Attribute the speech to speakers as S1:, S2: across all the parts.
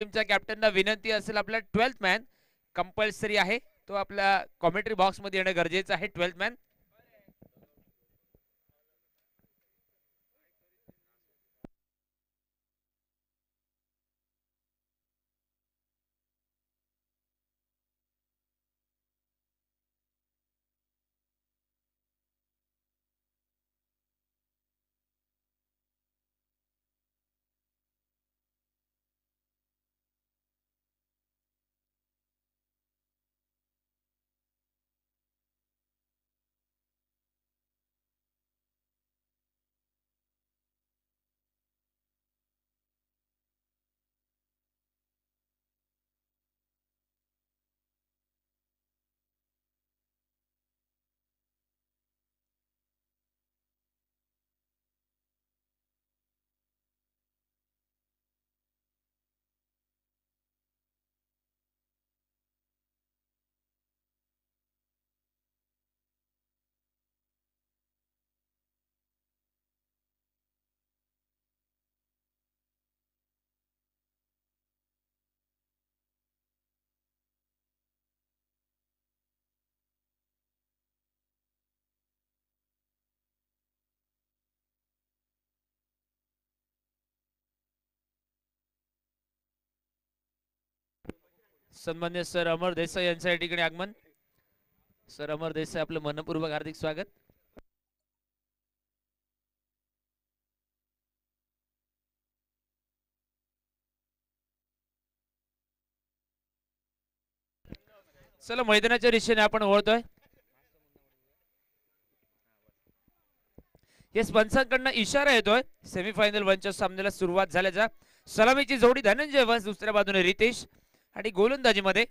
S1: टीमच्या कॅप्टनना विनंती असेल, आपला 12th मॅन कंपल्सरी आहे, तो आपल्या कॉमेंट्री बॉक्स मध्ये येणं गरजेचं आहे. 12th मॅन सन्मान्य सर अमर देसाई यांच्या या ठिकाणी आगमन. सर अमर देसाई, आपलं मनपूर्वक हार्दिक स्वागत. चला मैदानाच्या दिशेने आपण वळतोय. येस, पंचांकडनं इशारा येतोय सेमीफायनल 1च्या सामन्याला सुरुवात झाल्याचा. सलामीची जोडी धनंजय वस, दुसऱ्या बाजूने रितेश, आणि गोलंदाजीमध्ये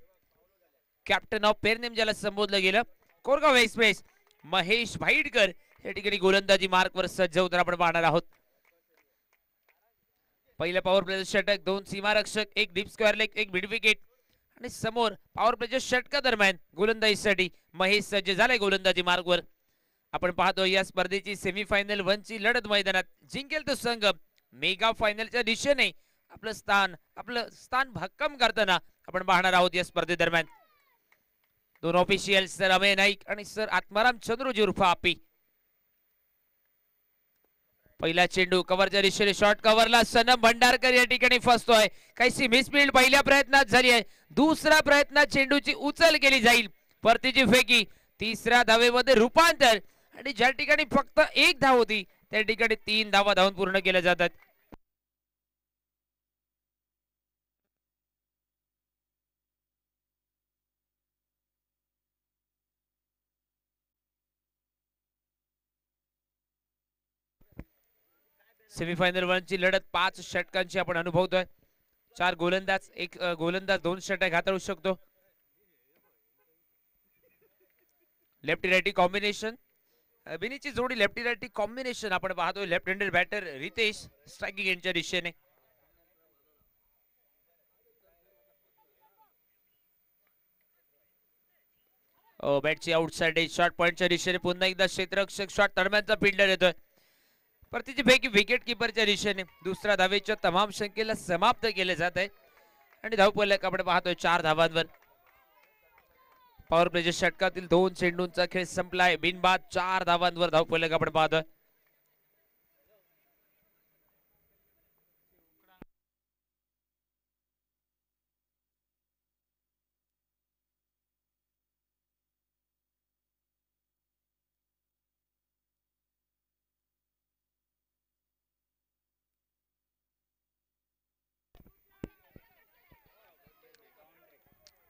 S1: कॅप्टन ऑफ पेरनेम ज्याला संबोधलं गेलं, कोरगाव एक्सप्रेस महेश भाईडकर या ठिकाणी गोलंदाजी मार्कवर सज्ज होताना आपण पाहणार आहोत. पहिल्या पॉवर प्लेचं षटक, 2 सीमारक्षक, 1 deep square leg, 1 mid wicket, आणि समोर पॉवर प्लेच्या षटका दरम्यान गोलंदाजीसाठी महेश सज्ज झालाय गोलंदाजी मार्कवर. आपण पाहतो या स्पर्धेची सेमीफायनल 1ची लढत मैदानात जिंकेल तो संघ मेगा फायनलच्या दिशेने आपलं स्थान भक्कम करताना आपण पाहणार आहोत या स्पर्धेदरम्यान. दोन ऑफिशियल सर अमेय नाईक आणि सर आत्माराम चंद्रोजी उर्फ आपी. पहिला चेंडू कव्हरच्या दिशेने, शॉर्ट कव्हरला सनम भंडारकर या ठिकाणी फसतोय. काहीशी मिसफिल्ड पहिल्या प्रयत्नात झाली आहे. दुसऱ्या प्रयत्नात चेंडूची उचल केली जाईल, परतीची फेकी, तिसऱ्या धावेमध्ये रूपांतर, आणि ज्या ठिकाणी फक्त 1 धाव होती त्या ठिकाणी 3 धावा धावून पूर्ण केल्या जातात. सेमीफायनल 1ची लढत 5 षटकांची आपण अनुभवतोय. 4 गोलंदाज, 1 गोलंदाज 2 षटक हाताळू शकतो. लेफ्टी राईटी कॉम्बिनेशन, बिनीची जोडी लेफ्टी राईटी कॉम्बिनेशन आपण पाहतोय. Left handed batter Ritesh striking यांच्या दिशेने. बॅटची आउटसाइड शॉट पॉइंटच्या दिशेने, पुन्हा एकदा क्षेत्ररक्षक शॉट दरम्यानचा फिल्डर येतोय. परतीची फेकी विकेट किपरच्या दिशेने. दुसऱ्या धावेच्या तमाम संख्येला समाप्त केले जात आहे, आणि धावफलक आपण पाहतोय 4 धावांवर. पॉवर प्लेच्या षटकातील 2 चेंडूंचा खेळ संपलाय, बिनबाद 4 धावांवर धावफलक आपण पाहतोय.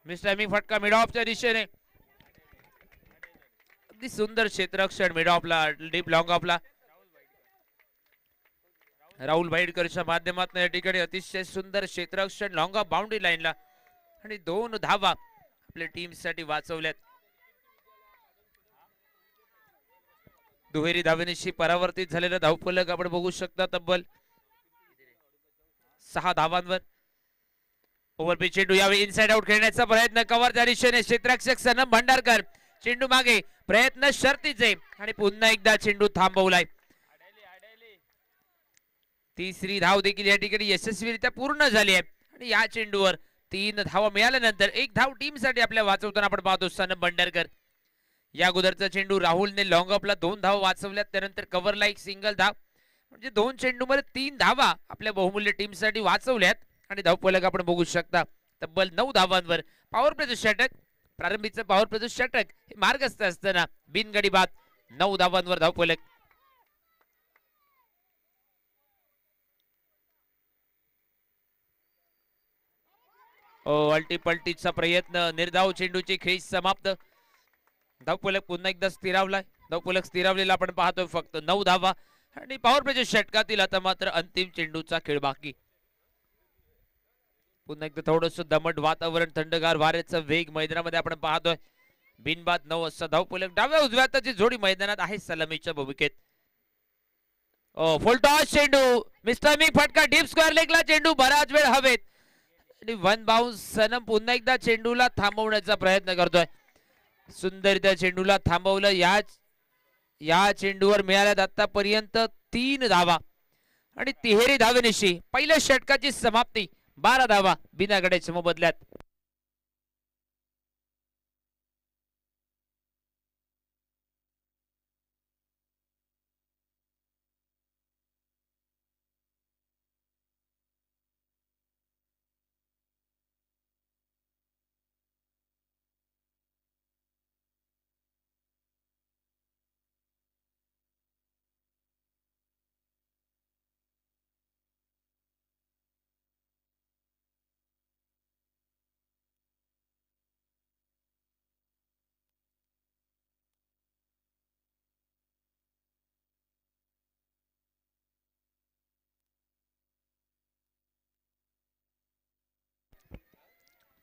S1: मिस टायमिंग फटका मिड ऑफच्या दिशेने. अगदी सुंदर क्षेत्ररक्षण मिड ऑफला, डीप लॉंग ऑफला. राहुल भाईडकरच्या माध्यमातून या ठिकाणी अतिशय सुंदर क्षेत्ररक्षण लॉंग ऑफ बाउंड्री लाईनला, आणि 2 धावा आपल्या टीमसाठी वाचवल्यात. दुहेरी धावेनिशी परावर्तित झालेलं धावफलक आपण बघू शकता तब्बल 6 धावांवर. ओव्हरपिच चेंडू, यावेळी इनसाइड आउट खेळण्याचा प्रयत्न, कव्हरच्या दिशेने क्षेत्ररक्षक सनम भंडारकर, चेंडू मागे, प्रयत्न शर्तीचे, आणि पुन्हा एकदा चेंडू थांबवलाय. तिसरी धाव देखील या ठिकाणी यशस्वीरित्या पूर्ण झाली आहे, आणि या चेंडूवर 3 धावा मिळाल्यानंतर एक धाव टीमसाठी आपल्या वाचवताना आपण पाहतो सनम भंडारकर. या अगोदरचा चेंडू राहुलने लॉंग ऑफला 2 धावा वाचवल्यात, त्यानंतर कव्हरला एक सिंगल धाव, म्हणजे 2 चेंडूमध्ये 3 धावा आपल्या बहुमूल्य टीमसाठी वाचवल्यात. आणि धावफलक आपण बघू शकता तब्बल 9 धावांवर. पॉवर प्लेचं षटक, प्रारंभीचं पॉवर प्लेचं षटक हे मार्गस्थ असताना बिनगडी बाद 9 धावांवर धावफलक. अल्टीपल्टीचा प्रयत्न, निर्धाव चेंडूची खेळी समाप्त. धावफलक पुन्हा एकदा स्थिरावलाय. धावफलक स्थिरावलेला आपण पाहतोय. फक्त 9 धावा आणि पॉवर प्लेच्या षटकातील आता मात्र अंतिम चेंडूचा खेळ बाकी. पुन्हा एकदा थोडंसं दमट वातावरण, थंडगार वाऱ्याचा वेग मैदानामध्ये आपण पाहतोय. बिनबाद 9 असा धावफलक. डाव्या उजव्या हाताची जोडी मैदानात आहे सलामीच्या भूमिकेत. फुलटॉस चेंडू, मिस्टर मी फटका, डीप स्क्वेअर लेगला चेंडू बराच वेळ हवेत आणि वन बाउन्स. सनम पुन्हा एकदा चेंडूला थांबवण्याचा प्रयत्न करतोय. सुंदर त्या चेंडूला थांबवलं. या चेंडूवर मिळाल्यात आतापर्यंत 3 धावा आणि तिहेरी धावेनिशी पहिल्या षटकाची समाप्ती. 12 धावा बिना गड्याच्या मोबदल्यात.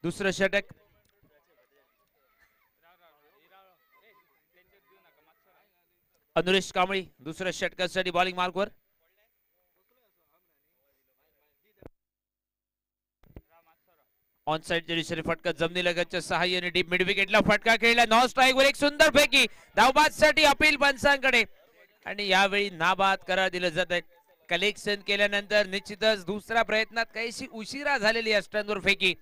S1: दुसरं षटक, अनुरेश कांबळी दुसऱ्या षटकासाठी बॉलिंग मार्कवर. ऑन साइडच्या दिशेने फटका जमिनीलगतच्या सहाय्याने डीप मिड विकेटला फटका खेळला. नॉन स्ट्राईकवर एक सुंदर फेकी. धावबादसाठी अपील पंचांकडे आणि यावेळी नाबाद करार दिलं जात आहे. कलेक्शन केल्यानंतर निश्चितच दुसऱ्या प्रयत्नात काहीशी उशिरा झालेली अष्टांवर फेकी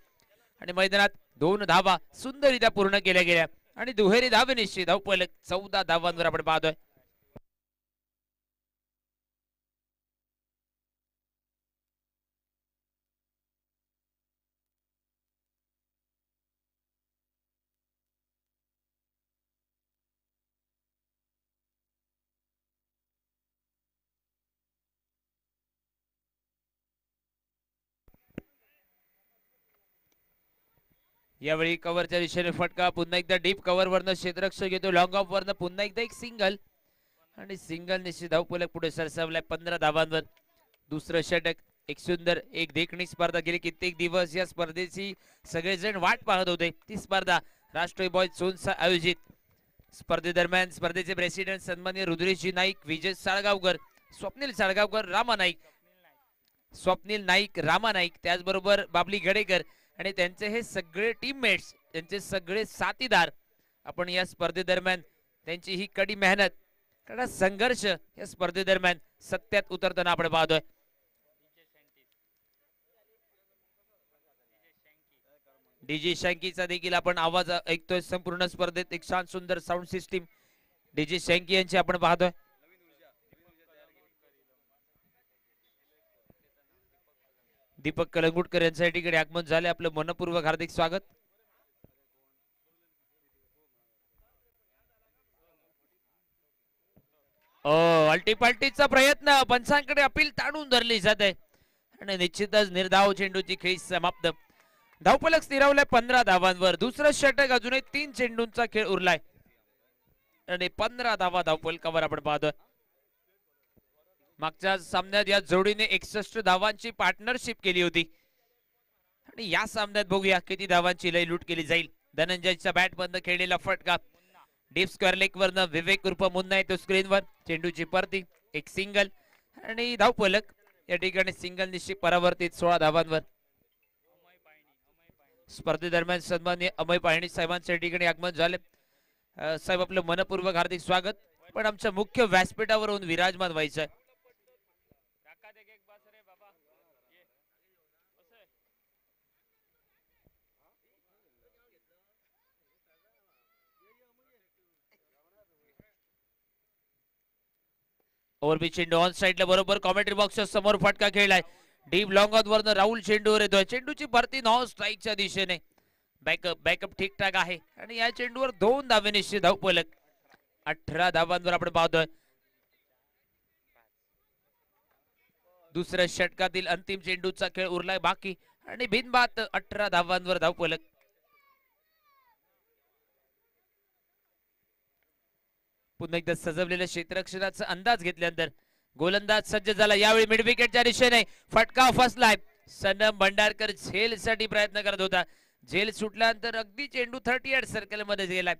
S1: आणि मैदानात 2 धावा सुंदररित्या पूर्ण केल्या गेल्या आणि दुहेरी धावेनिशी धावफलक 14 धावांवर आपण पाहतोय. यावेळी कव्हरच्या दिशेने फटका. पुन्हा एकदा डीप कव्हर वरनं क्षेत्ररक्षक घेतो. लॉंग ऑफ वरनं पुन्हा एकदा एक सिंगल आणि सिंगल निश्चित धावफलक पुढे सरसावलाय 15 धावांवर. दुसरं षटक, एक सुंदर एक देखणी स्पर्धा. गेली कित्येक दिवस या स्पर्धेची सगळेजण वाट पाहत होते. ती स्पर्धा राष्ट्रीय बॉयज झोनचा आयोजित स्पर्धेदरम्यान स्पर्धेचे प्रेसिडेंट सन्माननीय रुद्रेशजी नाईक, विजय साळगावकर, स्वप्नील साळगावकर, रामा नाईक, स्वप्नील नाईक, रामा नाईक, त्याचबरोबर बाबली गडेकर आणि त्यांचे हे सगळे टीममेट्स, त्यांचे सगळे साथीदार आपण या स्पर्धेदरम्यान त्यांची ही कडी मेहनत, कडा संघर्ष या स्पर्धेदरम्यान सत्यात उतरताना आपण पाहतोय. डीजे शँकीचा देखील आपण आवाज ऐकतोय. संपूर्ण स्पर्धेत एक छान सुंदर साऊंड सिस्टीम डीजे शँकी यांची आपण पाहतोय. दीपक कलंगुटकर यांच्या ठिकाणी आगमन झाले. आपलं मनपूर्वक हार्दिक स्वागत. अल्टीपल्टीचा प्रयत्न, पंचांकडे अपील ताणून धरली जाते आणि निश्चितच निर्धाव चेंडूची खेळी समाप्त. धावफलक स्थिरावलाय 15 धावांवर. दुसरं षटक, अजूनही 3 चेंडूंचा खेळ उरलाय आणि 15 धावा धावफलकावर आपण पाहतोय. मागच्या सामन्यात या जोडीने 61 धावांची पार्टनरशिप केली होती आणि या सामन्यात बघूया किती धावांची लय लूट केली जाईल. धनंजयचा बॅट बंद खेळलेला फटका डीप स्क्वेअर लेग वरनं विवेक उर्फ मुन्ना येतो स्क्रीनवर. चेंडूची परती, एक सिंगल आणि धावफलक या ठिकाणी सिंगल निश्चित परावर्तित 16 धावांवर. स्पर्धेदरम्यान सन्माननीय अमय पाहणी साहेबांच्या ठिकाणी आगमन झाले. साहेब आपलं मनपूर्वक हार्दिक स्वागत. पण आमच्या मुख्य व्यासपीठावरून विराजमान व्हायचं आहे. ओव्हरपी चेंडू ऑन साइडला बरोबर कॉमेंट्री बॉक्सच्या समोर फटका खेळलाय. डीप लॉंग ऑन वरनं राहुल चेंडूवर येतोय. चेंडूची भरती नॉन स्ट्राईकच्या दिशेने. बॅकअप ठीकठाक आहे आणि या चेंडूवर 2 धावे निश्चित धावफलक. 18 धावांवर आपण पाहतोय. दुसऱ्या षटकातील अंतिम चेंडूचा खेळ उरलाय बाकी आणि बिनबाद 18 धावांवर धावफलक. पुन्हा एकदा सजवलेल्या क्षेत्ररक्षणाचा अंदाज घेतल्यानंतर गोलंदाज सज्ज झाला. यावेळी मिड विकेटच्या दिशेने फटका फसलाय. सनम भंडारकर झेलसाठी प्रयत्न करत होता. झेल सुटल्यानंतर अगदी चेंडू 38 सर्कल मध्ये गेलाय.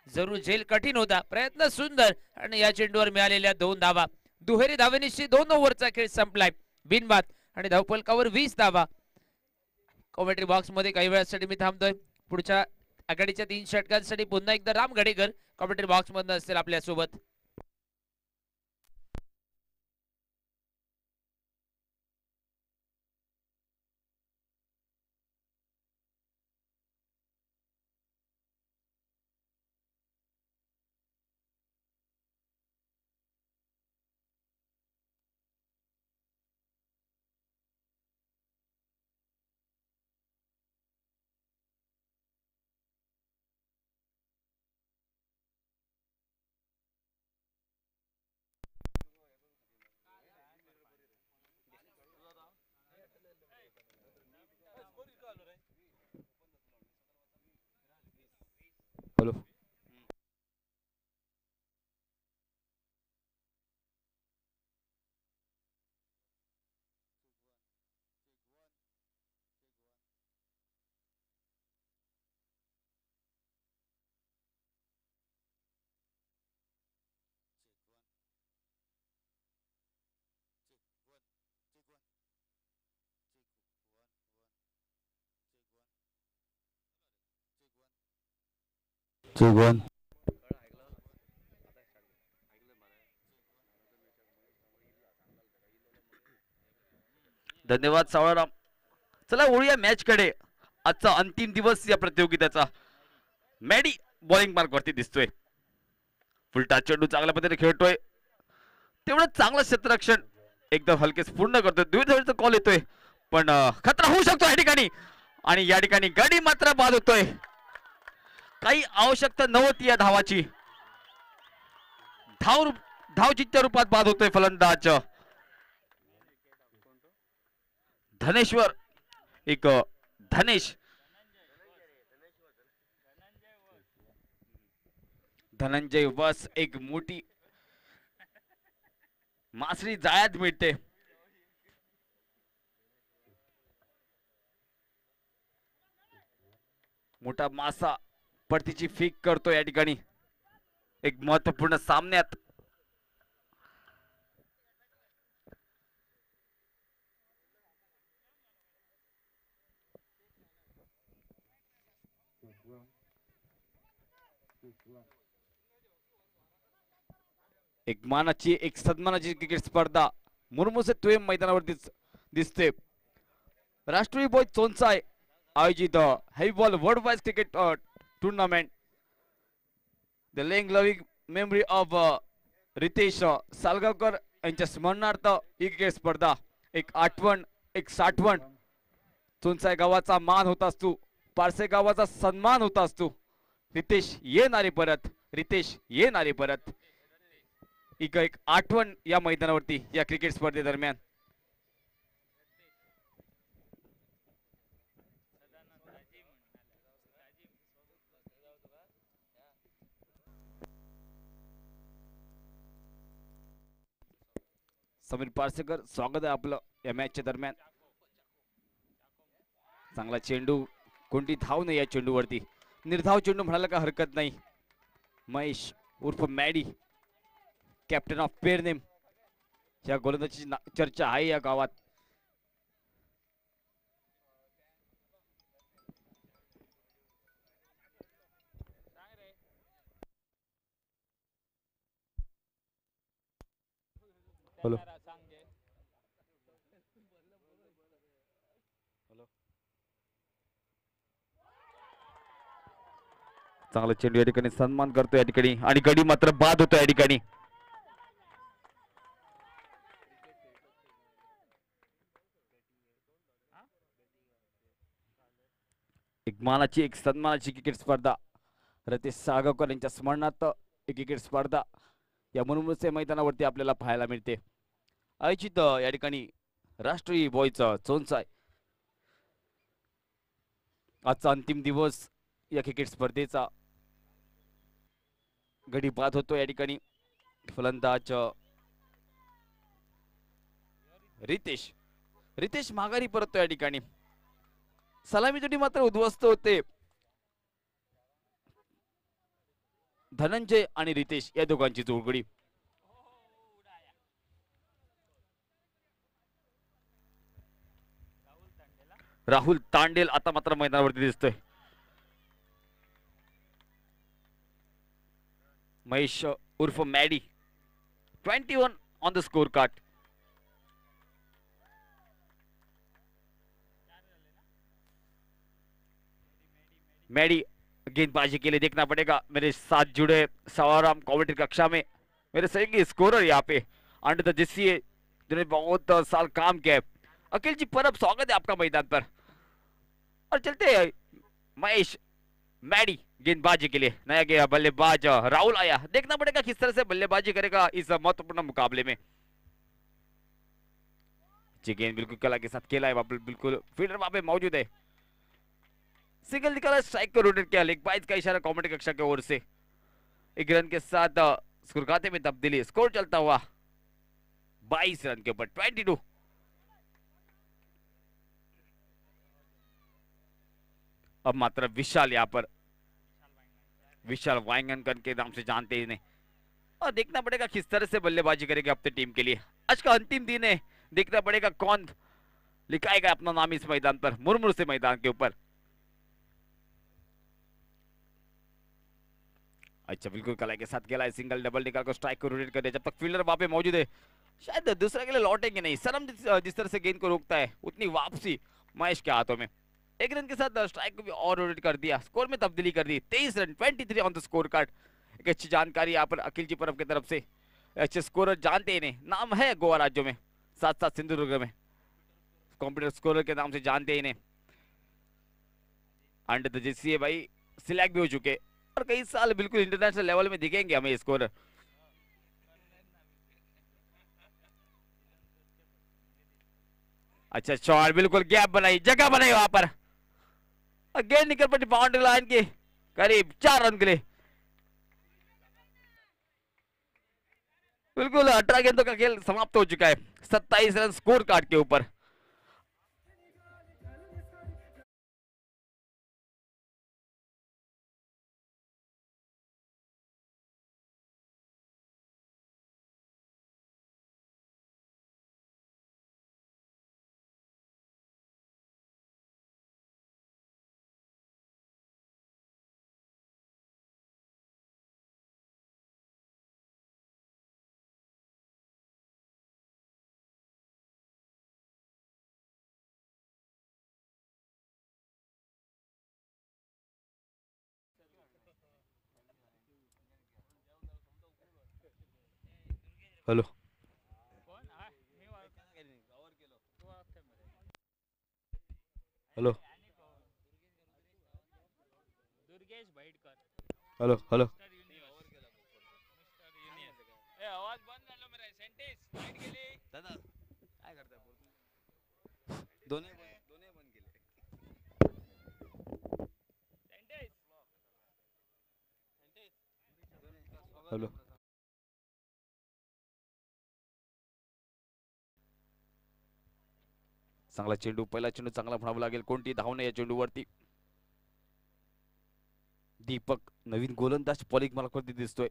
S1: जरूर झेल कठीण होता. प्रयत्न सुंदर आणि या चेंडूवर मिळालेल्या 2 धावा. दुहेरी धावेनिशी 2 ओव्हरचा खेळ संपलाय. बिनबाद आणि धावफलकावर 20 धावा. कॉमेंट्री बॉक्स मध्ये काही वेळासाठी मी थांबतोय. पुढच्या आघाडीच्या 3 षटकांसाठी पुन्हा एकदा राम घडेकर कॉमेंट्री बॉक्स मध्ये असतील आपल्या सोबत.
S2: हॅलो. चेक 1. धन्यवाद सावळाराम. चला वळूया मॅच कडे. आजचा अंतिम दिवस या प्रतियोगितेचा. मॅडी बॉलिंग मार्क वरती दिसतोय. फुलटा चेंडू चांगल्या पद्धतीने खेळतोय. तेवढं चांगलं क्षेत्ररक्षण एकदम हलकेच पूर्ण करतोय. द्विधावेचा कॉल येतोय पण खतरा होऊ शकतो या ठिकाणी आणि या ठिकाणी गडी मात्र बाद होतोय. काही आवश्यकता नव्हती या धावाची. धावचित्त्या रूपात बाद होतोय फलंदाज धनेश्वर. एक धनेश धनंजय बस एक मोठी मासळी जाळ्यात मिळते. मोठा मासा पडतीची फीक करतो या ठिकाणी एक महत्वपूर्ण सामन्यात. एक मानाची एक सन्मानाची क्रिकेट स्पर्धा मुरमुसे तुयम मैदानावरती दिसते. राष्ट्रीय बॉय चोनसाय आयोजित heavy ball world wide cricket tournament. The लेंग loving memory of Ritesh Salgaonkar यांच्या स्मरणार्थ ही क्रिकेट स्पर्धा. एक आठवण एक साठवण. चोनसाय गावाचा मान होत असतो. पारसे गावाचा सन्मान होत असतो. रितेश येणारे परत. रितेश येणारे परत. एक आठवण या मैदानावरती या क्रिकेट स्पर्धेदरम्यान. समीर पारसेकर स्वागत आहे आपलं या मॅचच्या दरम्यान. चांगला चेंडू. कोणती धाव नाही या चेंडूवरती. निर्धाव चेंडू म्हणायला का हरकत नाही. महेश उर्फ मॅडी कॅप्टन ऑफ पेरनेम या गोलंदाजीची चर्चा आहे या गावात. हॅलो. चांगला चेंडू या ठिकाणी सन्मान करतो या ठिकाणी आणि गडी मात्र बाद होतो या ठिकाणी. एक मानाची एक सन्मानाची क्रिकेट स्पर्धा रतीश सागवकर यांच्या स्मरणार्थ एक क्रिकेट स्पर्धा या मुरमुसे मैदानावरती आपल्याला पाहायला मिळते. आयोजित या ठिकाणी राष्ट्रीय बॉयचा चोंचाय आजचा अंतिम दिवस या क्रिकेट स्पर्धेचा गडी बाद होतो. या ठिकाणी फलंदाज रितेश माघारी परततो. या ठिकाणी सलामी जोडी मात्र उद्ध्वस्त होते. धनंजय आणि रितेश या दोघांची जोडगडी. राहुल तांडेल आता मात्र मैदानावरती दिसतोय. महेश उर्फ Maddy 21 on the score card. Maddy गेंदबाजी के लिए देखना पड़ेगा. मेरे साथ जुड़े सवाराम कमेंट्री कक्षा में मेरे सहयोगी स्कोरर यहाँ पे अंडर द जिससे जिन्होंने बहुत साल काम किया है. अखिल जी परब स्वागत है आपका मैदान पर. और चलते हैं महेश मैडी गेंदबाजी के लिए. नया गया बल्लेबाज राहुल आया. देखना पड़ेगा किस तरह से बल्लेबाजी करेगा इस महत्वपूर्ण मुकाबले में. जी गेंद बिल्कुल कला के साथ खेला है. बिल्कुल फील्डर वहां पे मौजूद है. सिंगल निकाला, स्ट्राइक को रोटेट किया. लेग बाइज का इशारा कमेंट्री कक्षा की ओर से. एक रन के साथ स्कोर खाते में तब्दीली. स्कोर चलता हुआ 22 रन के ऊपर 22. अब मात्र विशाल यहाँ पर विशाल वाइंगनकर के नाम से जानते हैं इन्हें. और देखना पड़ेगा किस तरह से बल्लेबाजी करेगी अपनी टीम के लिए. आज का अंतिम दिन है. देखना पड़ेगा कौन लिखाएगा अपना नाम इस मैदान पर, मुरमुर से मैदान के ऊपर. अच्छा बिल्कुल कला के साथ खेला है. सिंगल डबल निकाल को स्ट्राइक को रोटेट कर दिया. जब तक फील्डर वहां पे मौजूद है शायद दूसरे के लिए लौटेंगे नहीं. सरम जिस तरह से गेंद को रोकता है उतनी वापसी महेश के हाथों में. एक रन के साथ स्ट्राइक को भी और रोटेट कर दिया. स्कोर में तब्दीली कर दी. 23 run 23 on the score card. एक अच्छी जानकारी यहाँ पर अखिल जी परब की तरफ से. अच्छे स्कोरर जानते हैं इन्हें. नाम है गोवा राज्यों में, साथ साथ सिंधुदुर्ग में कंप्यूटर स्कोरर के नाम से जानते हैं इन्हें. अंडर द जेसीए भाई सिलेक्ट भी हो चुके और कई साल बिल्कुल इंटरनेशनल लेवल में दिखेंगे हमें स्कोरर. अच्छा शॉट, बिल्कुल गैप बनाई, जगह बनाई वहां पर. गेंद निकल पड़ी बाउंड्री लाइन के करीब 4 रन के लिए. बिल्कुल 18 गेंदों का खेल समाप्त हो चुका है. 27 रन स्कोर कार्ड के ऊपर. हेलो हेलो हेलो हेलो
S1: आवाज बंद झालं मेरा सेंटेन्स फाइट गेली
S2: दादा काय करताय. दोन्ही बंद केले. हेलो चांगला चेंडू, पहिला चेंडू चांगला म्हणावा लागेल. कोणती धाव नाही या चेंडूवरती. दीपक नवीन गोलंदाज पॉलिक मला कधी दिसतोय.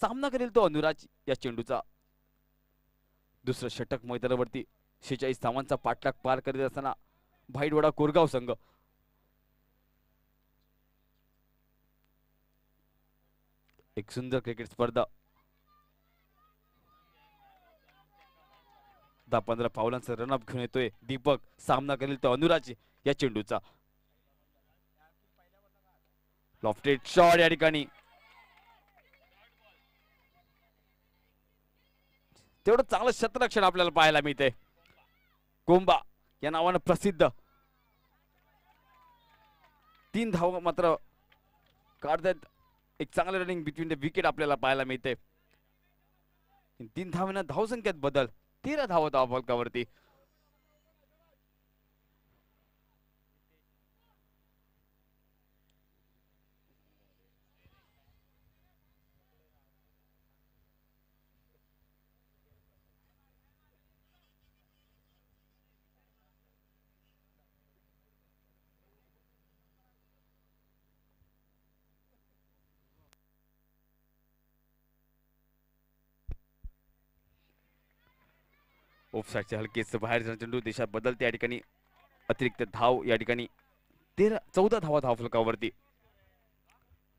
S2: सामना करेल तो अनुराज या चेंडूचा. दुसरं षटक मैदानावरती 46 धावांचा पाठलाग पार करीत असताना भाईडवाडा कोरगाव संघ. एक सुंदर क्रिकेट स्पर्धा 10-15 पावलांचा रनअप घेऊन येतोय दीपक. सामना करेल तो अनुराज या चेंडूचा. लॉफ्टेड शॉट या ठिकाणी. तेवढं चांगलं शतरक्षण आपल्याला पाहायला मिळते. कोंबा या नावानं प्रसिद्ध 3 धावा मात्र काढतात. एक चांगले रनिंग बिटवीन द विकेट आपल्याला पाहायला मिळते. 3 धावांना धावसंख्येत बदल, 13 धावा धावफलकावरती. ऑफसाईडचे हलकेच बाहेर जाणारा चेंडू, दिशा बदलते या ठिकाणी. अतिरिक्त धाव या ठिकाणी 14 धावा धावफलकावरती.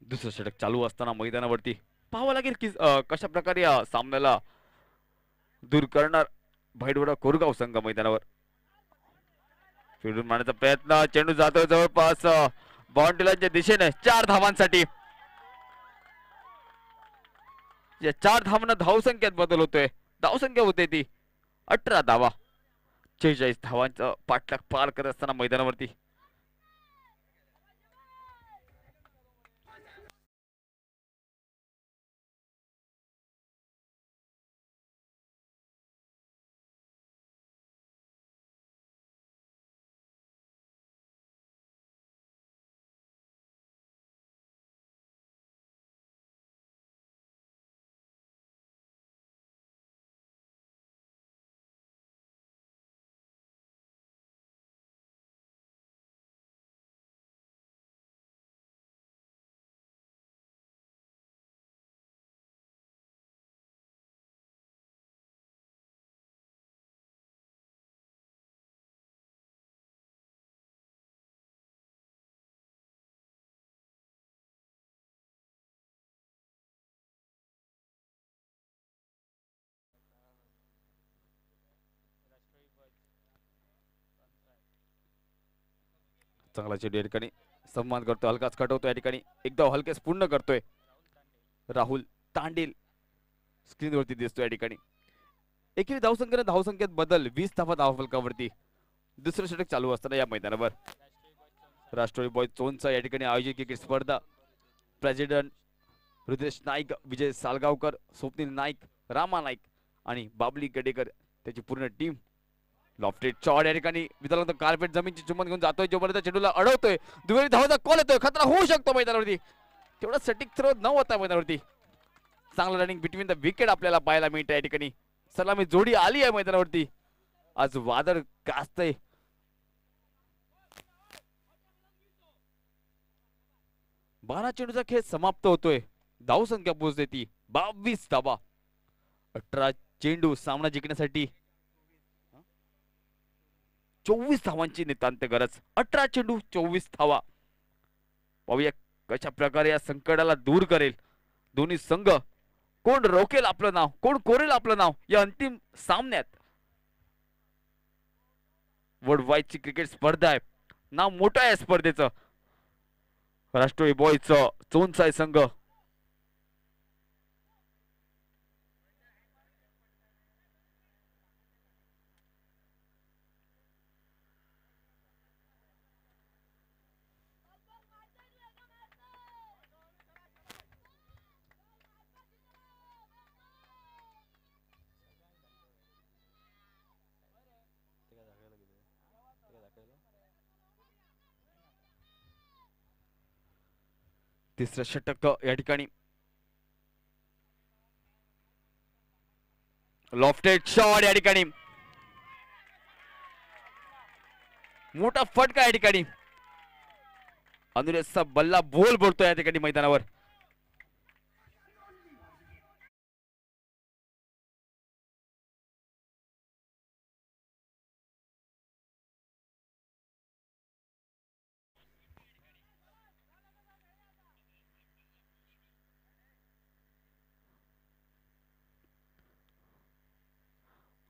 S2: दुसरं षटक चालू असताना मैदानावरती पाहावं लागेल की कशा प्रकारे या सामन्याला दूर करणार भैरवडा कोरगाव संघ मैदानावर. फिरून मारण्याचा प्रयत्न, चेंडू जातो जवळपास बाउंड्री लाईनच्या दिशेने. 4 धावांसाठी. या 4 धावांना धावसंख्येत बदल होतोय. धावसंख्या होते ती 18 धावा. 46 धावांचा पाठलाग पार करत असताना मैदानावरती चांगला चेंडू या ठिकाणी सन्मान करतोय, हलकाच कटवतोय या ठिकाणी. एकदा हलकेच पूर्ण करतोय राहुल तांडेल. स्क्रीनवरती दिसतोय या ठिकाणी. एकेरी धावसंख्येत बदल, 20 धावा धावफलकावरती. दुसरं षटक चालू असताना या मैदानावर राष्ट्रवादी बॉयज चोनचा या ठिकाणी आयोजित क्रिकेट स्पर्धा. प्रेसिडेंट रुद्रेश नाईक, विजय सालगावकर, स्वप्नील नाईक, रामा नाईक आणि बाबली गडेकर त्याची पूर्ण टीम. लॉफ्टेड शॉट या ठिकाणी विधानंतर कार्पेट जमीनची चुंबन घेऊन जातोय, जोपर्यंत चेंडूला अडवतोय. दुहेरी धावाचा कॉल येतोय, खतरा होऊ शकतो मैदानावरती. तेवढा सटीक थ्रो न होता मैदानावरती. चांगलं रनिंग बिटवीन द विकेट आपल्याला पाहायला मिळतं या ठिकाणी. सलामी जोडी आली आहे मैदानावरती. आज वादळ गाजतंय. बारा चेंडूचा खेळ समाप्त होतोय. धावसंख्या पोहोचते ती 22 धावा. 18 चेंडू सामना जिंकण्यासाठी 24 धावांची नितांत गरज. 18 चेंडू 24 धावा. पाहूया कशा प्रकारे या संकटाला दूर करेल दोन्ही संघ. कोण रोखेल आपलं नाव, कोण कोरेल आपलं नाव या अंतिम सामन्यात. वर्ल्ड वाईडची क्रिकेट स्पर्धा आहे. नाव मोठं आहे स्पर्धेचं. राष्ट्रवादी बॉयजचं चोनसाई संघ तिसरं षटक या ठिकाणी. लॉफ्टेड शॉट या ठिकाणी. मोठा फटका या ठिकाणी. अनुरेसचा बल्ला बोल बोलतो या ठिकाणी मैदानावर.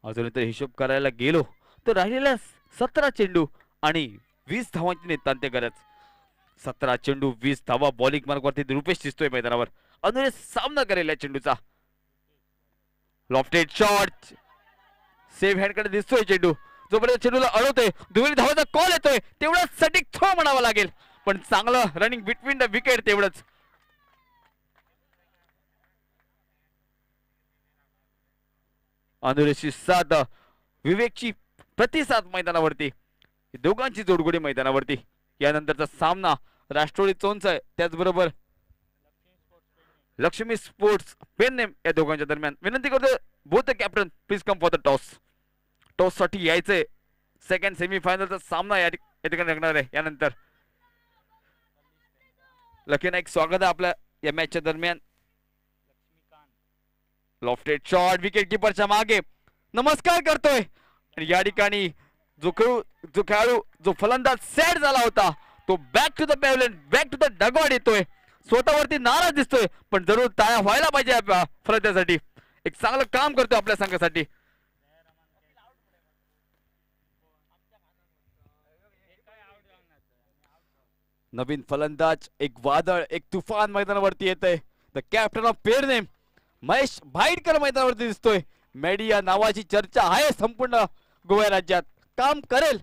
S2: अजून तर हिशोब करायला गेलो तर राहिलेल्या 17 चेंडू आणि 20 धावांची नितांत गरज. 17 चेंडू 20 धावा. बॉलिंग मार्गवरती रुपेश दिसतोय मैदानावर. अनुरेश सामना करेल या चेंडूचा. लॉफ्टेड शॉट, सेव्ह हँड कडे दिसतोय चेंडू. जोपर्यंत चेंडूला अडवतोय, दुहेरी धावाचा कॉल येतोय. तेवढा सटीक थ्रो म्हणावा लागेल. पण चांगलं रनिंग बिटवीन द विकेट तेवढंच. अनुरेशी साथ विवेकची प्रतिसाद मैदानावरती, दोघांची जोडगोडी मैदानावरती. यानंतरचा सामना राष्ट्रवादी चोंचाळ त्याचबरोबर लक्ष्मी स्पोर्ट्स पेननेम या दोघांच्या दरम्यान. विनंती करतो both captain please come for the toss. Toss साठी यायचंय. सेकंड सेमीफायनलचा सामना या ठिकाणी रंगणार आहे. यानंतर लकी नाईक स्वागत आहे आपल्या या मॅचच्या दरम्यान. लॉफ्टेड शॉट विकेट किपरच्या मागे नमस्कार करतोय. आणि या ठिकाणी जो खेळाडू जो फलंदाज सेट झाला होता तो back to the pavilion back to the dugout येतोय. स्वतःवरती नाराज दिसतोय पण जरूर टाळ्या व्हायला पाहिजे फलंदाजासाठी. एक चांगलं काम करतोय आपल्या संघासाठी. नवीन फलंदाज एक वादळ एक तुफान मैदानावरती येतंय. The captain of Pernem Mahesh Bhaitkar मैदानावरती दिसतोय. मेडी या नावाची चर्चा आहे संपूर्ण गोवा राज्यात. काम करेल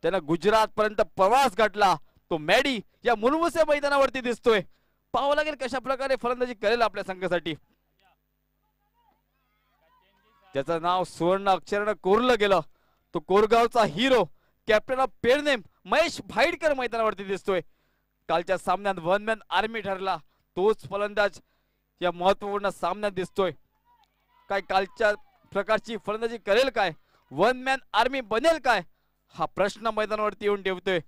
S2: त्यानं गुजरात पर्यंत प्रवास गाठला तो मेडी या मुरमुसे मैदानावरती दिसतोय. पाहावं लागेल कशा प्रकारे फलंदाजी करेल आपल्या संघासाठी. त्याचं नाव सुवर्ण अक्षरानं कोरलं गेलं. तो कोरगावचा hero captain of Pernem Mahesh Bhaitkar मैदानावरती दिसतोय. कालच्या सामन्यात वन मॅन आर्मी ठरला तोच फलंदाज या महत्वपूर्ण सामन्यात दिसतोय. काय कालच्या प्रकारची फलंदाजी करेल काय, वन मॅन आर्मी बनेल काय, हा प्रश्न मैदानावरती येऊन ठेवतोय.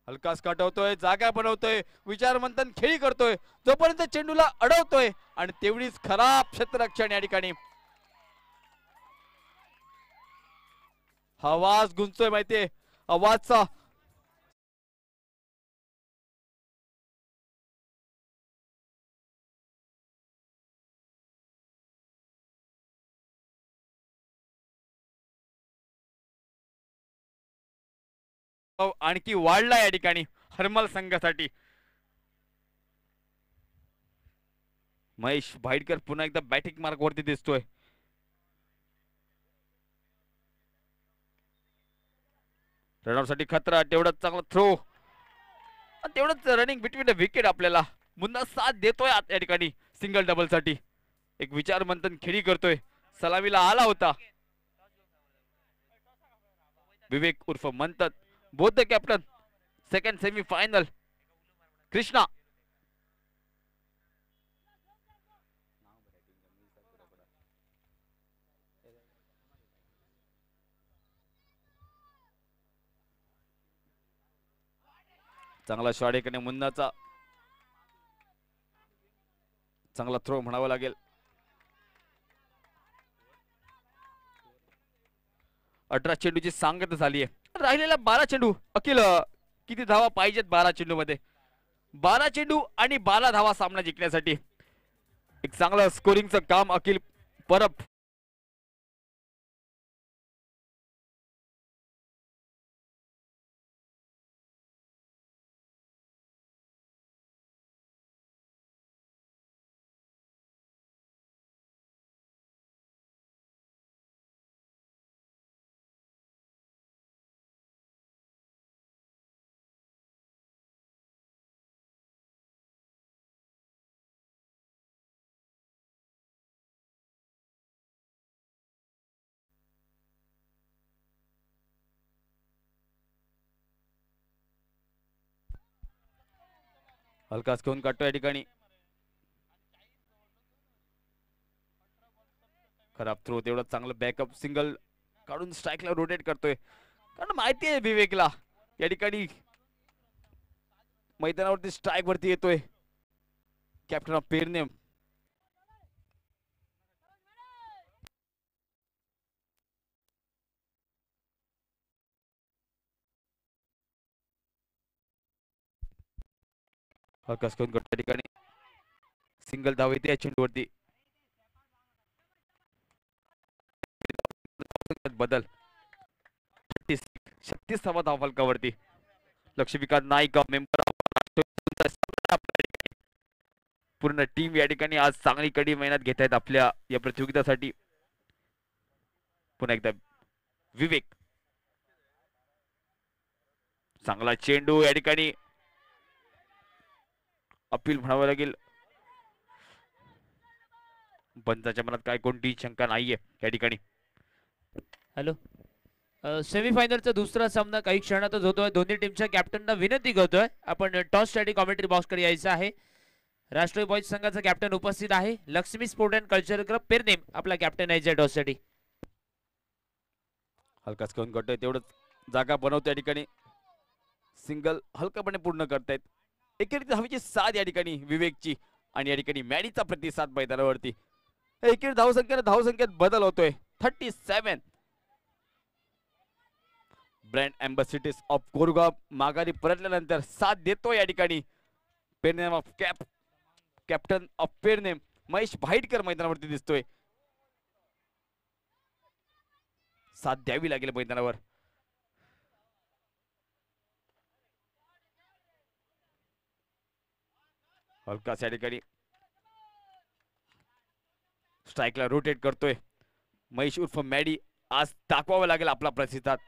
S2: हलकास काटवतोय, जागा बनवतोय, विचारमंथन खेळी करतोय जोपर्यंत चेंडूला अडवतोय आणि तेवढीच खराब क्षेत्ररक्षण या ठिकाणी. आवाज गुंजतोय माहितीये आवाजचा. आणखी वाढला या ठिकाणी हरमल संघासाठी. महेश भाईटकर पुन्हा एकदा बॅटिंग मार्क वरती दिसतोय. रनआउट साठी खतरा. तेवढाच चांगला थ्रो तेवढंच रनिंग बिटवीन द विकेट. आपल्याला मुन्ना साथ देतोय या ठिकाणी सिंगल डबल साठी. एक विचार मंथन खेळी करतोय. सलामीला आला होता विवेक उर्फ Manthan. Both the captain. Second semi final Krishna. चांगला शॉट एकाने मुन्नाचा. चांगला थ्रो म्हणावा लागेल. 18 चेंडूची सांगता झाली आहे. राहिलेला 12 चेंडू. अखिल किती धावा पाहिजेत 12 चेंडू मध्ये. 12 चेंडू आणि 12 धावा सामना जिंकण्यासाठी. एक चांगलं स्कोरिंगचं काम अखिल परब. हलकाच घेऊन काढतो या ठिकाणी. खराब थ्रो. तेवढं चांगलं बॅकअप सिंगल काढून स्ट्राईकला रोटेट करतोय. कारण माहिती आहे विवेकला या ठिकाणी मैदानावरती स्ट्राईक वरती येतोय कॅप्टन ऑफ पेरनेम. हलकास घेऊन काढतो या ठिकाणी. सिंगल धाव येते या चेंडूवरती. बदल 36 धावा धाव फलकावरती. लक्ष्मीकांत नाईक मेंबर पूर्ण टीम या ठिकाणी आज चांगली कडी मेहनत घेत आहेत आपल्या या प्रतियोगितेसाठी. पुन्हा एकदा विवेक. चांगला चेंडू या ठिकाणी अपील म्हणावं लागेल. पंचाच्या मनात काय कोणतीही शंका नाहीये या ठिकाणी.
S1: हॅलो, सेमीफायनलचा दुसरा सामना काही क्षणातच होतोय. दोन्ही टीमच्या कॅप्टनना विनंती करतोय आपण टॉस साठी कॉमेंट्री बॉक्सकडे यायचं आहे. राष्ट्रीय बॉयज संघाचा कॅप्टन उपस्थित आहे. Lakshmi sport and cultural club Pernem आपला कॅप्टन आहे टॉस साठी.
S2: हलकाच करून करतोय तेवढंच जागा बनवतो या ठिकाणी. सिंगल हलकापणे पूर्ण करतायत. एकेरी धावेची साथ या ठिकाणी विवेकची आणि या ठिकाणी मॅडीचा प्रतिसाद मैदानावरती. एकेरी धावसंख्येत बदल होतोय. 37. ब्रँड अँबॅसिडर्स ऑफ कोरगाव माघारी परतल्यानंतर साथ देतो या ठिकाणी. Pernem of captain of Pernem Mahesh Bhaitkar मैदानावरती दिसतोय. साथ द्यावी लागेल मैदानावर. हलकाच या ठिकाणी स्ट्राईकला रोटेट करतोय महेश उर्फ मॅडी. आज दाखवावं लागेल आपला प्रतिसाद.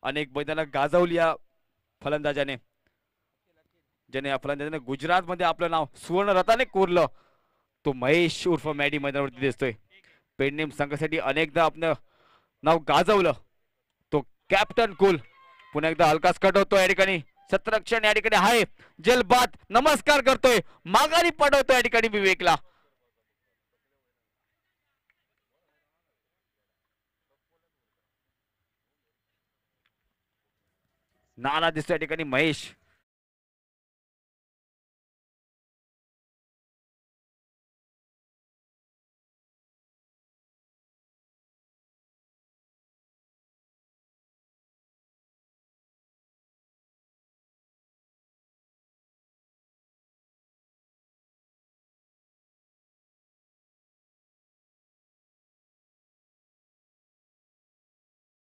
S2: अनेक मैदानं गाजवली या फलंदाजाने, ज्याने या फलंदाजाने गुजरात मध्ये आपलं नाव सुवर्ण रथाने कोरलं. तो महेश उर्फ मॅडी मैदानावरती दिसतोय. पेडनेम संघासाठी अनेकदा आपलं नाव गाजवलं तो कॅप्टन कुल. पुन्हा एकदा हलकाच कट होतो या ठिकाणी. शतरक्षण या ठिकाणी आहे. जलबाद नमस्कार करतोय. माघारी पडवतोय या ठिकाणी विवेकला. नाना दिसतोय या ठिकाणी महेश.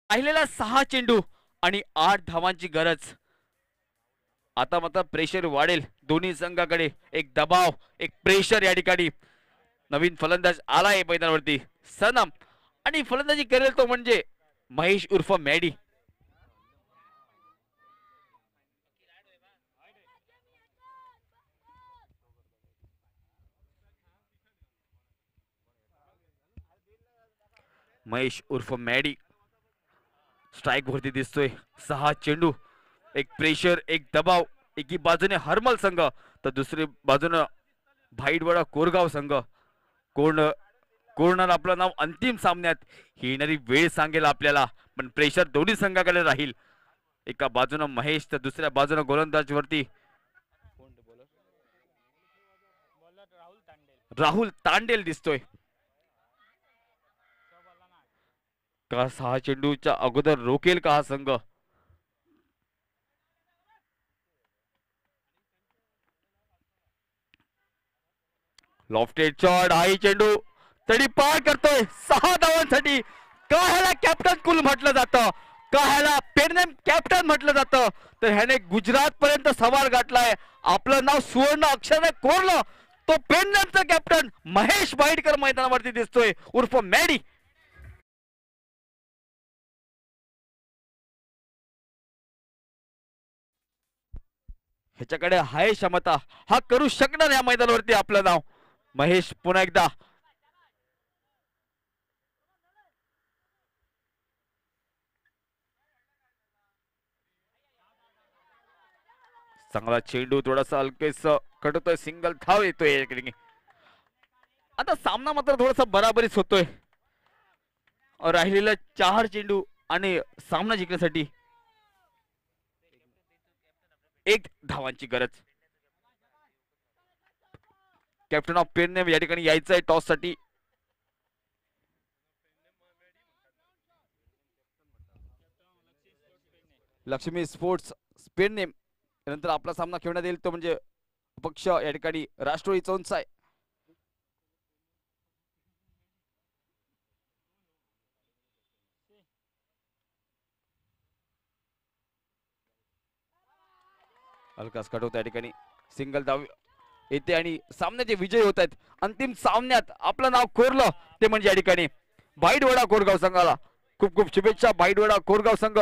S2: राहिलेला 6 चेंडू आणि 8 धावांची गरज. आता मात्र प्रेशर वाढेल दोन्ही संघाकडे. एक दबाव, एक प्रेशर या ठिकाणी. नवीन फलंदाज आलाय मैदानावरती सनम आणि फलंदाजी करेल तो म्हणजे महेश उर्फ मॅडी. महेश उर्फ मॅडी स्ट्राइक वरती दिसतोय. 6 चेंडू, एक प्रेशर, एक दबाव. एकी बाजूने हरमल संघ तर दुसरी बाजूने भाईटवाडा कोरगाव संघ. कोण आपलं नाव अंतिम सामन्यात येणारी वेळ सांगेल आपल्याला. पण प्रेशर दोन्ही संघाकडे राहील. एका बाजूने महेश तर दुसऱ्या बाजूने गोलंदाज वरती राहुल तांडेल दिसतोय. का 6 चेंडूच्या अगोदर रोकेल का हा संघ. लॉफ्टेड शॉट, हाई चेंडू तडी पार करतोय 6 धावांसाठी. का ह्याला कॅप्टन कुल म्हटलं जातं, का ह्याला पेरनेम कॅप्टन म्हटलं जातं, तर ह्याने गुजरात पर्यंत सवार गाठलाय. आपलं नाव सुवर्ण अक्षराने कोरलं. तो पेरनेमचा कॅप्टन महेश भाईटकर मैदानावरती दिसतोय उर्फ मॅडी. ह्याच्याकडे आहे क्षमता, हा करू शकणार या मैदानावरती आपलं नाव. महेश पुन्हा एकदा चांगला चेंडू, थोडासा हलकेस कटतोय, सिंगल धाव येतोय. आता सामना मात्र थोडासा बराबरीच होतोय. राहिलेला 4 चेंडू आणि सामना जिंकण्यासाठी 1 धावांची गरज. कॅप्टन ऑफ पेरनेम या ठिकाणी यायचं आहे टॉस साठी. लक्ष्मी स्पोर्ट्स पेरनेम नंतर आपला सामना खेळण्यात येईल तो म्हणजे पक्ष या ठिकाणी राष्ट्रवादी चौंसाय. हलकाच कट होता या ठिकाणी. सिंगल धाव येते आणि सामन्याचे विजय होत आहेत. अंतिम सामन्यात आपलं नाव कोरलं ते म्हणजे या ठिकाणी भाईटवाडा कोरगाव संघाला. खूप खूप शुभेच्छा भाईटवाडा कोरगाव संघ.